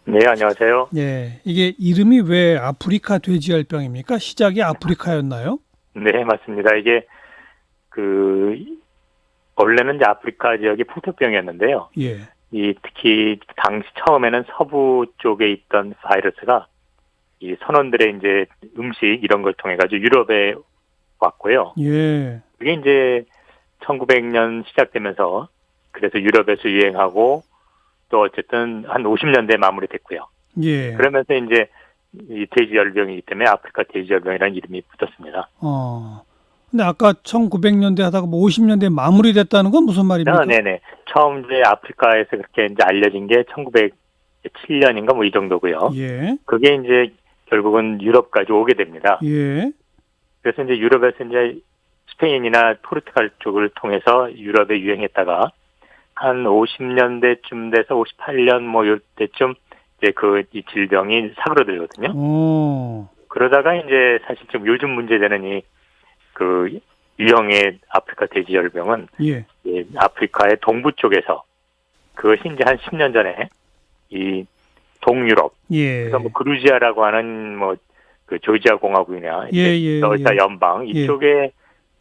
네, 안녕하세요. 예, 이게 이름이 왜 아프리카 돼지열병입니까? 시작이 아프리카였나요? 네, 맞습니다. 이게 그 원래는 이제 아프리카 지역이 풍토병이었는데요. 예, 이 특히 당시 처음에는 서부 쪽에 있던 바이러스가 이 선원들의 이제 음식 이런 걸 통해 가지고 유럽에 왔고요. 예, 그게 이제 1900년 시작되면서 그래서 유럽에서 유행하고 또 어쨌든 한 50년대에 마무리됐고요. 예. 그러면서 이제 이 돼지열병이기 때문에 아프리카 돼지열병이라는 이름이 붙었습니다. 근데 아까 1900년대 하다가 뭐 50년대 마무리됐다는 건 무슨 말입니까? 네네. 처음 이제 아프리카에서 그렇게 이제 알려진 게 1907년인가 뭐 이 정도고요. 예, 그게 이제 결국은 유럽까지 오게 됩니다. 예, 그래서 이제 유럽에서 이제 스페인이나 포르투갈 쪽을 통해서 유럽에 유행했다가 한 50년대쯤 돼서 58년 뭐 요때쯤 이제 그 이 질병이 사그러들거든요. 오, 그러다가 이제 사실 지금 요즘 문제되는 이 그 유형의 아프리카 돼지열병은 예, 아프리카의 동부 쪽에서 그것이 이제 한 10년 전에 이 동유럽, 그래서 뭐 예, 그루지아라고 하는 뭐 그 조지아 공화국이나 예, 이렇게 예, 러시아 예, 연방 예, 이쪽에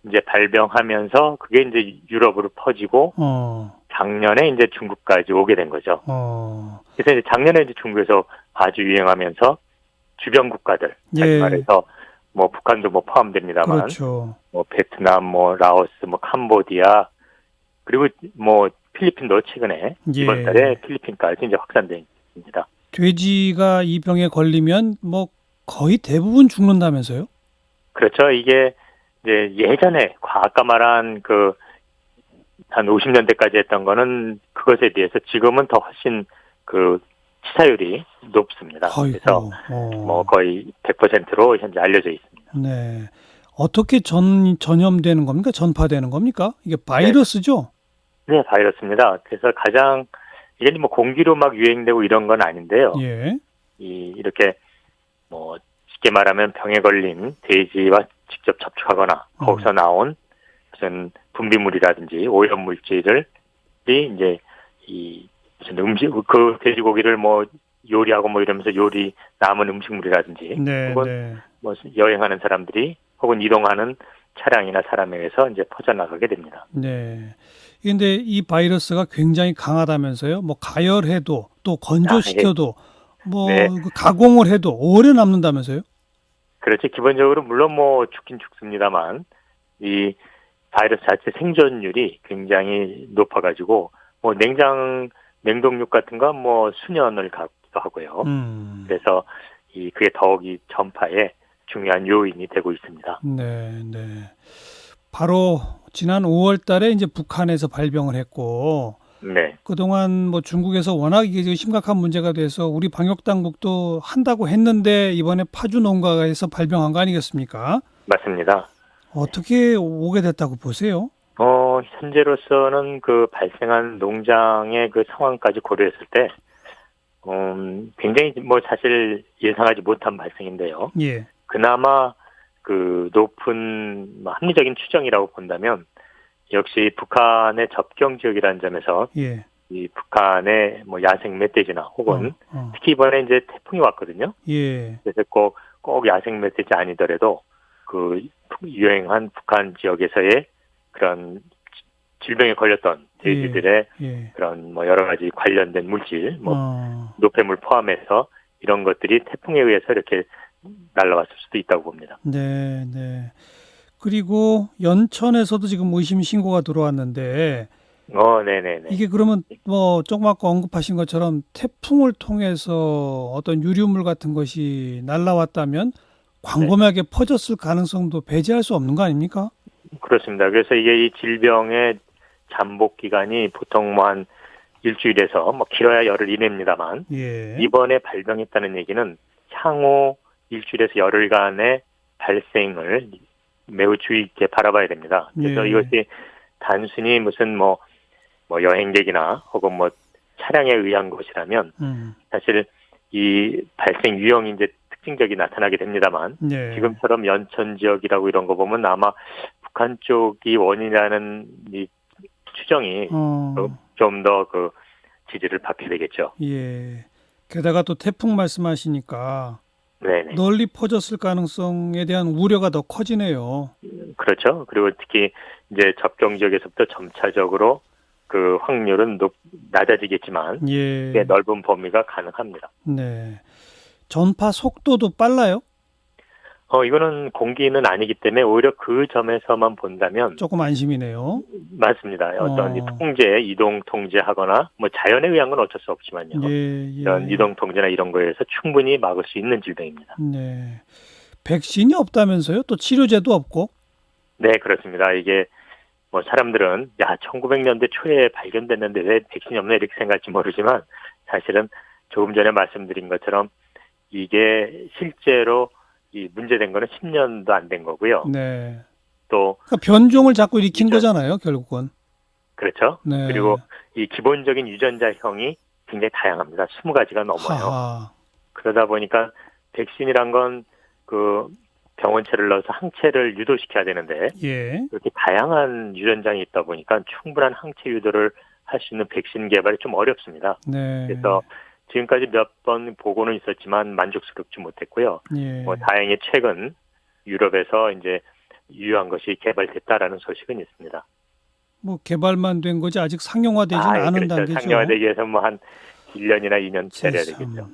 이제 발병하면서 그게 이제 유럽으로 퍼지고 어, 작년에 이제 중국까지 오게 된 거죠. 어, 그래서 이제 작년에 이제 중국에서 아주 유행하면서 주변 국가들, 다시 예, 말해서 뭐 북한도 뭐 포함됩니다만 그렇죠. 뭐 베트남, 뭐 라오스, 뭐 캄보디아 그리고 뭐 필리핀도 최근에 이번 달에 예. 필리핀까지 이제 확산돼 있습니다. 돼지가 이 병에 걸리면 뭐 거의 대부분 죽는다면서요? 그렇죠. 이게 이제 예전에 아까 말한 그 한 50년대까지 했던 거는 그것에 비해서 지금은 더 훨씬 그 치사율이 높습니다. 그래서 아이고, 뭐 거의 100%로 현재 알려져 있습니다. 네. 어떻게 전염되는 겁니까? 전파되는 겁니까? 이게 네, 바이러스죠? 네 바이러스입니다. 그래서 가장 이게 뭐 공기로 막 유행되고 이런 건 아닌데요. 예. 이렇게 뭐 쉽게 말하면 병에 걸린 돼지와 직접 접촉하거나 음. 거기서 나온 무슨 분비물이라든지 오염 물질을 이제 이 무슨 음식 그 돼지고기를 뭐 요리하고 뭐 이러면서 요리 남은 음식물이라든지 네, 혹은 네. 뭐 여행하는 사람들이 혹은 이동하는 차량이나 사람에 의해서 이제 퍼져나가게 됩니다. 네. 근데 이 바이러스가 굉장히 강하다면서요? 뭐 가열해도 또 아, 예. 건조시켜도 네. 뭐 그 가공을 해도 오래 남는다면서요? 그렇지. 기본적으로 물론 뭐 죽긴 죽습니다만 이 바이러스 자체 생존율이 굉장히 높아가지고 뭐 냉동육 같은 건 뭐 수년을 가기도 하고요. 음. 그래서 그게 더욱이 전파에 중요한 요인이 되고 있습니다. 네, 네. 바로 지난 5월 달에 이제 북한에서 발병을 했고 네, 그동안 뭐 중국에서 워낙 이게 심각한 문제가 돼서 우리 방역 당국도 한다고 했는데 이번에 파주 농가에서 발병한 거 아니겠습니까? 맞습니다. 어떻게 오게 됐다고 보세요? 현재로서는 그 발생한 농장의 그 상황까지 고려했을 때, 굉장히 뭐 사실 예상하지 못한 발생인데요. 예, 그나마 그 높은 뭐 합리적인 추정이라고 본다면 역시 북한의 접경 지역이라는 점에서 예, 이 북한의 뭐 야생 멧돼지나 혹은 특히 이번에 이제 태풍이 왔거든요. 예, 그래서 꼭 야생 멧돼지 아니더라도 그 유행한 북한 지역에서의 그런 질병에 걸렸던 예, 돼지들의 예, 그런 뭐 여러 가지 관련된 물질, 뭐 어, 노폐물 포함해서 이런 것들이 태풍에 의해서 이렇게 날아왔을 수도 있다고 봅니다. 네, 네. 그리고 연천에서도 지금 의심 신고가 들어왔는데 네네네. 이게 그러면 뭐 조금 아까 언급하신 것처럼 태풍을 통해서 어떤 유류물 같은 것이 날라왔다면 네. 광범위하게 퍼졌을 가능성도 배제할 수 없는 거 아닙니까? 그렇습니다. 그래서 이게 이 질병의 잠복 기간이 보통 뭐 한 일주일에서 뭐 길어야 열흘 이내입니다만 예, 이번에 발병했다는 얘기는 향후 일주일에서 열흘간의 발생을 매우 주의 있게 바라봐야 됩니다. 그래서 예, 이것이 단순히 무슨 뭐 여행객이나 혹은 뭐 차량에 의한 것이라면 음, 사실 이 발생 유형이 이제 특징적이 나타나게 됩니다만 예, 지금처럼 연천 지역이라고 이런 거 보면 아마 북한 쪽이 원인이라는 이 추정이 어, 좀 더 그 지지를 받게 되겠죠. 예. 게다가 또 태풍 말씀하시니까 네네. 널리 퍼졌을 가능성에 대한 우려가 더 커지네요. 그렇죠. 그리고 특히 이제 접경 지역에서부터 점차적으로 그 확률은 낮아지겠지만 꽤 예, 넓은 범위가 가능합니다. 네. 전파 속도도 빨라요? 이거는 공기는 아니기 때문에 오히려 그 점에서만 본다면 조금 안심이네요. 맞습니다. 어떤 이 어, 이동 통제하거나 뭐 자연에 의한 건 어쩔 수 없지만요. 예, 이런 예, 이동 통제나 이런 거에서 충분히 막을 수 있는 질병입니다. 네. 백신이 없다면서요? 또 치료제도 없고? 네, 그렇습니다. 이게 뭐 사람들은 1900년대 초에 발견됐는데 왜 백신이 없나 이렇게 생각할지 모르지만 사실은 조금 전에 말씀드린 것처럼 이게 실제로 이 문제된 거는 10년도 안 된 거고요. 네. 또 그러니까 변종을 자꾸 일으킨 유전 거잖아요, 결국은. 그렇죠. 그리고 네. 이 기본적인 유전자형이 굉장히 다양합니다. 20가지가 넘어요. 하하. 그러다 보니까 백신이란 건 그 병원체를 넣어서 항체를 유도시켜야 되는데 예. 그렇게 다양한 유전장이 있다 보니까 충분한 항체 유도를 할 수 있는 백신 개발이 좀 어렵습니다. 네. 그래서 지금까지 몇 번 보고는 있었지만 만족스럽지 못했고요. 예. 뭐 다행히 최근 유럽에서 이제 유효한 것이 개발됐다라는 소식은 있습니다. 뭐 개발만 된 거지 아직 상용화되지는 않은 그렇죠. 단계죠. 상용화되기 위해서 뭐 한 1년이나 2년 기다려야 세상. 되겠죠.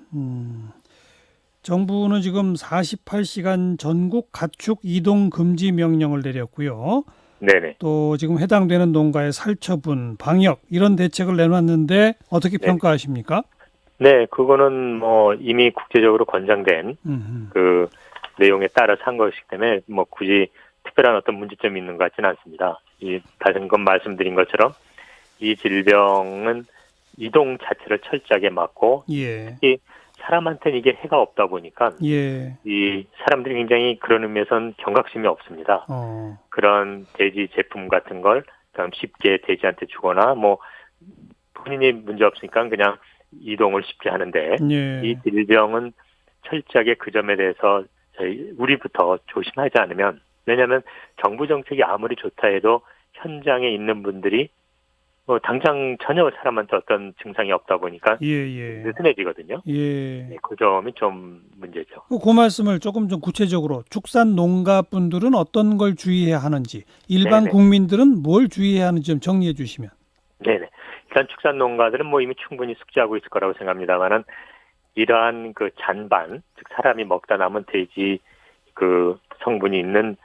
정부는 지금 48시간 전국 가축 이동 금지 명령을 내렸고요. 네네. 또 지금 해당되는 농가의 살처분, 방역 이런 대책을 내놨는데 어떻게 네. 평가하십니까? 네, 그거는 뭐 이미 국제적으로 권장된 음흠. 그 내용에 따라서 한 것이기 때문에 뭐 굳이 특별한 어떤 문제점이 있는 것 같지는 않습니다. 다른 건 말씀드린 것처럼 이 질병은 이동 자체를 철저하게 막고 예. 특히 사람한테는 이게 해가 없다 보니까 예. 이 사람들이 굉장히 그런 의미에서는 경각심이 없습니다. 그런 돼지 제품 같은 걸 그럼 쉽게 돼지한테 주거나 뭐 본인이 문제 없으니까 그냥 이동을 쉽게 하는데 예. 이 질병은 철저하게 그 점에 대해서 우리부터 조심하지 않으면 왜냐하면 정부 정책이 아무리 좋다 해도 현장에 있는 분들이 뭐 당장 전혀 사람한테 어떤 증상이 없다 보니까 예. 느슨해지거든요. 예. 네, 그 점이 좀 문제죠. 그 말씀을 조금 좀 구체적으로 축산 농가 분들은 어떤 걸 주의해야 하는지, 일반 네네. 국민들은 뭘 주의해야 하는지 좀 정리해 주시면. 네네. 일단 축산 농가들은 뭐 이미 충분히 숙지하고 있을 거라고 생각합니다만은 이러한 그 잔반, 즉 사람이 먹다 남은 돼지 그 성분이 있는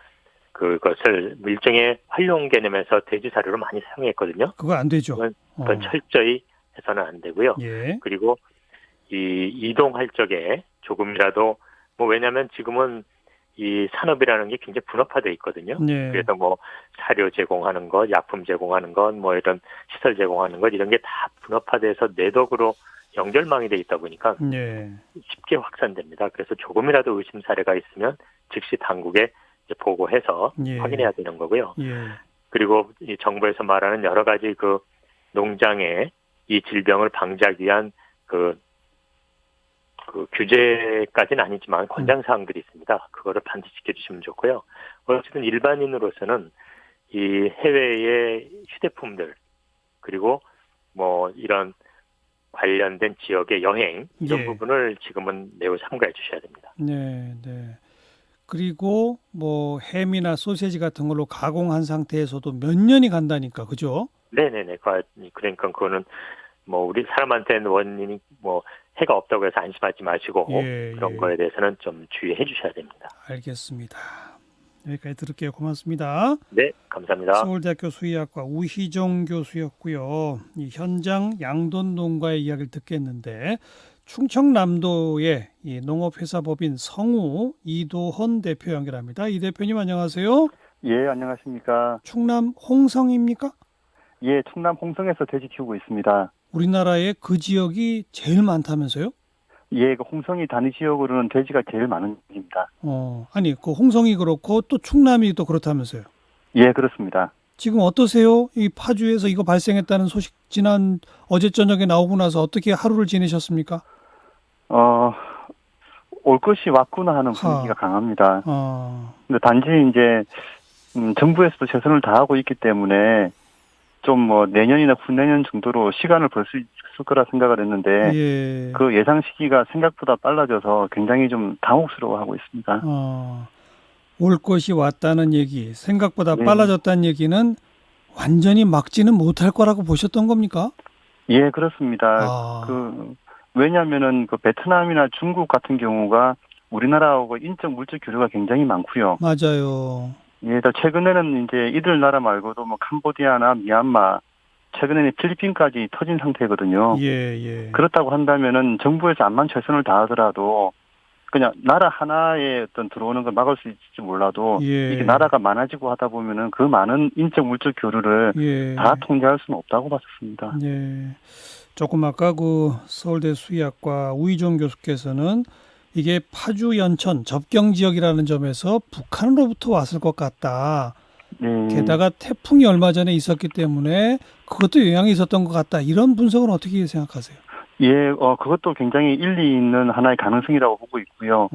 그것을 일종의 활용 개념에서 돼지 사료로 많이 사용했거든요. 그거 안 되죠. 그건 철저히 해서는 안 되고요. 예. 그리고 이 이동할 적에 조금이라도 뭐 왜냐하면 지금은 이 산업이라는 게 굉장히 분업화돼 있거든요. 예. 그래서 뭐 사료 제공하는 것, 약품 제공하는 것, 뭐 이런 시설 제공하는 것 이런 게 다 분업화돼서 내덕으로 연결망이 돼 있다 보니까 예. 쉽게 확산됩니다. 그래서 조금이라도 의심 사례가 있으면 즉시 당국에 이제 보고해서 예. 확인해야 되는 거고요. 예. 그리고 이 정부에서 말하는 여러 가지 그 농장에 이 질병을 방지하기 위한 그 규제까지는 아니지만 권장 사항들이 있습니다. 그거를 반드시 지켜주시면 좋고요. 어쨌든 일반인으로서는 이 해외의 휴대품들 그리고 뭐 이런 관련된 지역의 여행 이런 예. 부분을 지금은 매우 삼가해 주셔야 됩니다. 네. 그리고 뭐 햄이나 소세지 같은 걸로 가공한 상태에서도 몇 년이 간다니까, 그죠? 네네네. 그러니까 그거는 뭐 우리 사람한테는 원인이 뭐 해가 없다고 해서 안심하지 마시고 그런 거에 대해서는 좀 주의해 주셔야 됩니다. 알겠습니다. 여기까지 들을게요. 고맙습니다. 네, 감사합니다. 서울대학교 수의학과 우희정 교수였고요. 이 현장 양돈 농가의 이야기를 듣겠는데 충청남도의 이 농업회사법인 성우 이도헌 대표 연결합니다. 이 대표님 안녕하세요. 예, 안녕하십니까. 충남 홍성입니까? 예, 충남 홍성에서 돼지 키우고 있습니다. 우리나라에 그 지역이 제일 많다면서요? 예, 그 홍성이 단위 지역으로는 돼지가 제일 많은 지역입니다. 아니 그 홍성이 그렇고 또 충남이 또 그렇다면서요? 예, 그렇습니다. 지금 어떠세요? 이 파주에서 이거 발생했다는 소식 어제 저녁에 나오고 나서 어떻게 하루를 지내셨습니까? 올 것이 왔구나 하는 분위기가 강합니다. 어, 근데 단지 이제 정부에서도 최선을 다하고 있기 때문에 좀 뭐 내년이나 후내년 정도로 시간을 벌 수 없을 거라 생각을 했는데 예. 그 예상 시기가 생각보다 빨라져서 굉장히 좀 당혹스러워하고 있습니다. 올 것이 왔다는 얘기, 생각보다 네. 빨라졌다는 얘기는 완전히 막지는 못할 거라고 보셨던 겁니까? 예, 그렇습니다. 아, 왜냐하면은 그 베트남이나 중국 같은 경우가 우리나라하고 인적 물적 교류가 굉장히 많고요. 맞아요. 예, 최근에는 이제 이들 나라 말고도 뭐 캄보디아나 미얀마, 최근에는 필리핀까지 터진 상태거든요. 예. 그렇다고 한다면은 정부에서 암만 최선을 다하더라도 그냥 나라 하나에 어떤 들어오는 걸 막을 수 있을지 몰라도 예. 이게 나라가 많아지고 하다 보면은 그 많은 인적 물적 교류를 예. 다 통제할 수는 없다고 봤었습니다. 예. 조금 아까 그 서울대 수의학과 우희종 교수께서는 이게 파주 연천 접경 지역이라는 점에서 북한으로부터 왔을 것 같다. 네. 게다가 태풍이 얼마 전에 있었기 때문에 그것도 영향이 있었던 것 같다. 이런 분석은 어떻게 생각하세요? 예, 그것도 굉장히 일리 있는 하나의 가능성이라고 보고 있고요.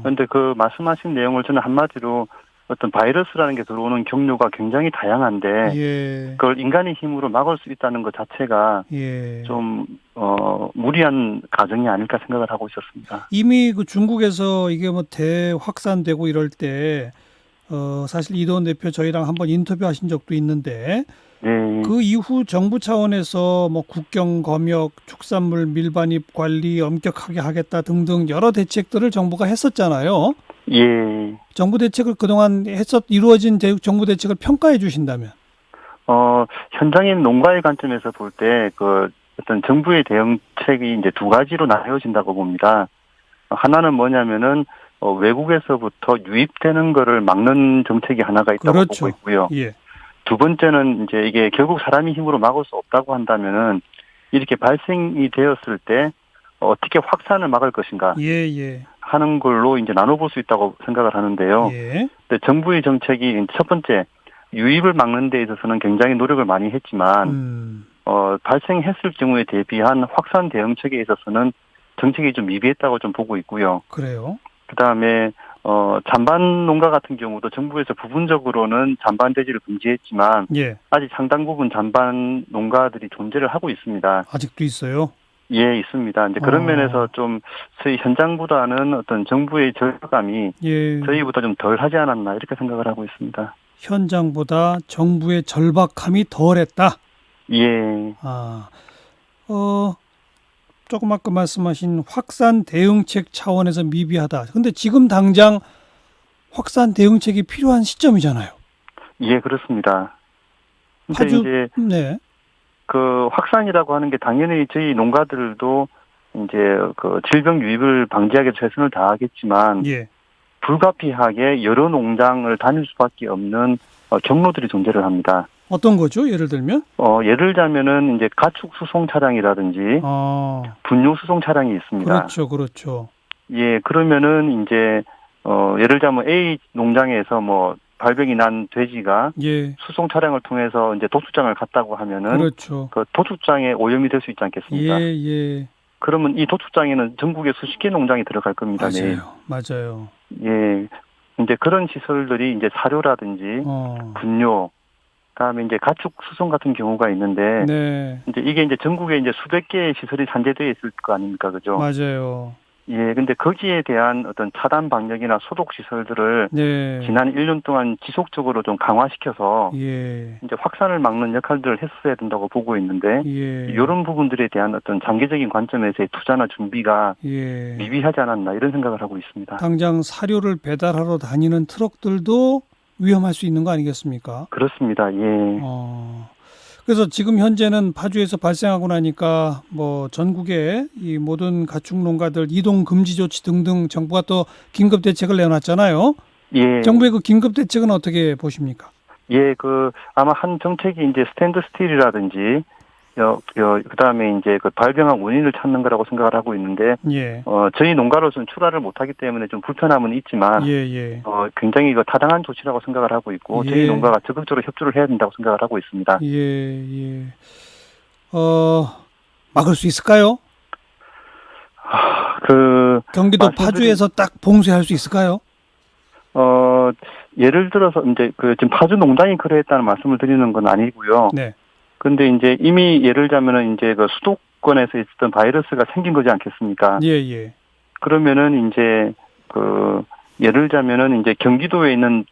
그런데 그 말씀하신 내용을 저는 한마디로 어떤 바이러스라는 게 들어오는 경로가 굉장히 다양한데 예. 그걸 인간의 힘으로 막을 수 있다는 것 자체가 예. 좀 무리한 가정이 아닐까 생각을 하고 있었습니다. 이미 그 중국에서 이게 뭐 대확산되고 이럴 때 사실 이도원 대표 저희랑 한번 인터뷰하신 적도 있는데 네. 그 이후 정부 차원에서 뭐 국경 검역, 축산물 밀반입 관리 엄격하게 하겠다 등등 여러 대책들을 정부가 했었잖아요. 예. 정부 대책을 그동안 이루어진 정부 대책을 평가해 주신다면? 현장인 농가의 관점에서 볼 때 그 어떤 정부의 대응책이 이제 두 가지로 나뉘어진다고 봅니다. 하나는 뭐냐면은 외국에서부터 유입되는 거를 막는 정책이 하나가 있다고 그렇죠. 보고 있고요. 예. 두 번째는 이제 이게 결국 사람이 힘으로 막을 수 없다고 한다면은 이렇게 발생이 되었을 때 어떻게 확산을 막을 것인가 예. 하는 걸로 이제 나눠볼 수 있다고 생각을 하는데요. 예. 근데 정부의 정책이 첫 번째 유입을 막는 데 있어서는 굉장히 노력을 많이 했지만 발생했을 경우에 대비한 확산 대응책에 있어서는 정책이 좀 미비했다고 좀 보고 있고요. 그래요? 그다음에 잔반 농가 같은 경우도 정부에서 부분적으로는 잔반 돼지를 금지했지만 예. 아직 상당 부분 잔반 농가들이 존재를 하고 있습니다. 아직도 있어요? 예, 있습니다. 이제 그런 면에서 좀 저희 현장보다는 어떤 정부의 절감이 예. 저희보다 좀 덜 하지 않았나 이렇게 생각을 하고 있습니다. 현장보다 정부의 절박함이 덜했다. 예. 조금 아까 말씀하신 확산 대응책 차원에서 미비하다. 근데 지금 당장 확산 대응책이 필요한 시점이잖아요. 예, 그렇습니다. 근데 파주, 이제 네. 그 확산이라고 하는 게 당연히 저희 농가들도 이제 그 질병 유입을 방지하기 위해 최선을 다하겠지만 예. 불가피하게 여러 농장을 다닐 수밖에 없는 경로들이 존재를 합니다. 어떤 거죠? 예를 들면? 예를 들자면은 이제 가축 수송 차량이라든지 분뇨 수송 차량이 있습니다. 그렇죠. 예, 그러면은 이제 예를 들자면 A 농장에서 뭐 발병이 난 돼지가 예. 수송 차량을 통해서 이제 도축장을 갔다고 하면은 그렇죠. 그 도축장에 오염이 될 수 있지 않겠습니까? 예. 그러면 이 도축장에는 전국에 수십 개 농장이 들어갈 겁니다. 맞아요. 예. 이제 그런 시설들이 이제 사료라든지 분뇨, 그다음에 이제 가축 수송 같은 경우가 있는데 네. 이제 이게 이제 전국에 이제 수백 개의 시설이 산재되어 있을 거 아닙니까, 그죠? 맞아요. 예, 근데 거기에 대한 어떤 차단 방역이나 소독 시설들을 네. 지난 1년 동안 지속적으로 좀 강화시켜서 예. 이제 확산을 막는 역할들을 했어야 된다고 보고 있는데 이런 부분들에 대한 어떤 장기적인 관점에서의 투자나 준비가 미비하지 않았나 이런 생각을 하고 있습니다. 당장 사료를 배달하러 다니는 트럭들도 위험할 수 있는 거 아니겠습니까? 그렇습니다. 예. 그래서 지금 현재는 파주에서 발생하고 나니까 뭐 전국의 이 모든 가축 농가들 이동 금지 조치 등등 정부가 또 긴급 대책을 내놨잖아요. 예. 정부의 그 긴급 대책은 어떻게 보십니까? 예, 아마 한 정책이 이제 스탠드 스틸이라든지 그다음에 이제 그 발병한 원인을 찾는 거라고 생각을 하고 있는데 저희 농가로서는 출하를 못 하기 때문에 좀 불편함은 있지만 굉장히 이거 타당한 조치라고 생각을 하고 있고 저희 농가가 적극적으로 협조를 해야 된다고 생각을 하고 있습니다. 막을 수 있을까요? 경기도 파주에서 딱 봉쇄할 수 있을까요? 예를 들어서 이제 지금 파주 농장이 그러했다는 말씀을 드리는 건 아니고요. 네. 근데 이제 이미 예를 들자면은 이제 그 수도권에서 있었던 바이러스가 생긴 거지 않겠습니까? 예, 예. 그러면은 이제 그 예를 들자면은 이제 경기도에 있는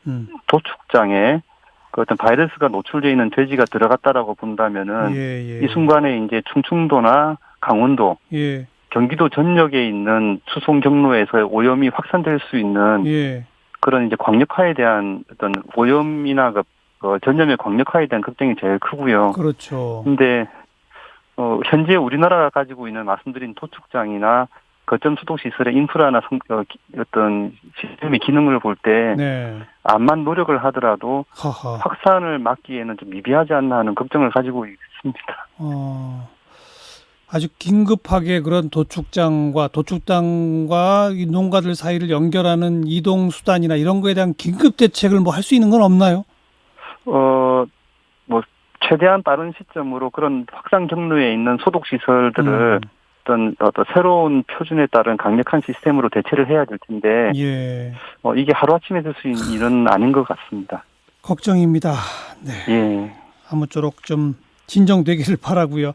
도축장에 그 어떤 바이러스가 노출되어 있는 돼지가 들어갔다라고 본다면은 예, 예. 이 순간에 이제 충청도나 강원도, 예. 경기도 전역에 있는 수송 경로에서 오염이 확산될 수 있는 예. 그런 이제 광역화에 대한 어떤 오염이나 그 전염의 광역화에 대한 걱정이 제일 크고요. 그렇죠. 근데 현재 우리나라가 가지고 있는 말씀드린 도축장이나 거점 수독 시설의 인프라나 어떤 시스템의 기능을 볼 때 네. 암만 노력을 하더라도 하하. 확산을 막기에는 좀 미비하지 않나 하는 걱정을 가지고 있습니다. 아주 긴급하게 그런 도축장과 이 농가들 사이를 연결하는 이동 수단이나 이런 거에 대한 긴급 대책을 뭐 할 수 있는 건 없나요? 뭐 최대한 빠른 시점으로 그런 확산 경로에 있는 소독 시설들을 어떤 새로운 표준에 따른 강력한 시스템으로 대체를 해야 될 텐데, 예. 이게 하루아침에 될 수 있는 일은 아닌 것 같습니다. 걱정입니다. 네. 예. 아무쪼록 좀 진정되기를 바라고요.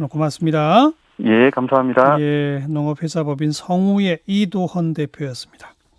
고맙습니다. 예, 감사합니다. 예, 농업회사법인 성우의 이도헌 대표였습니다.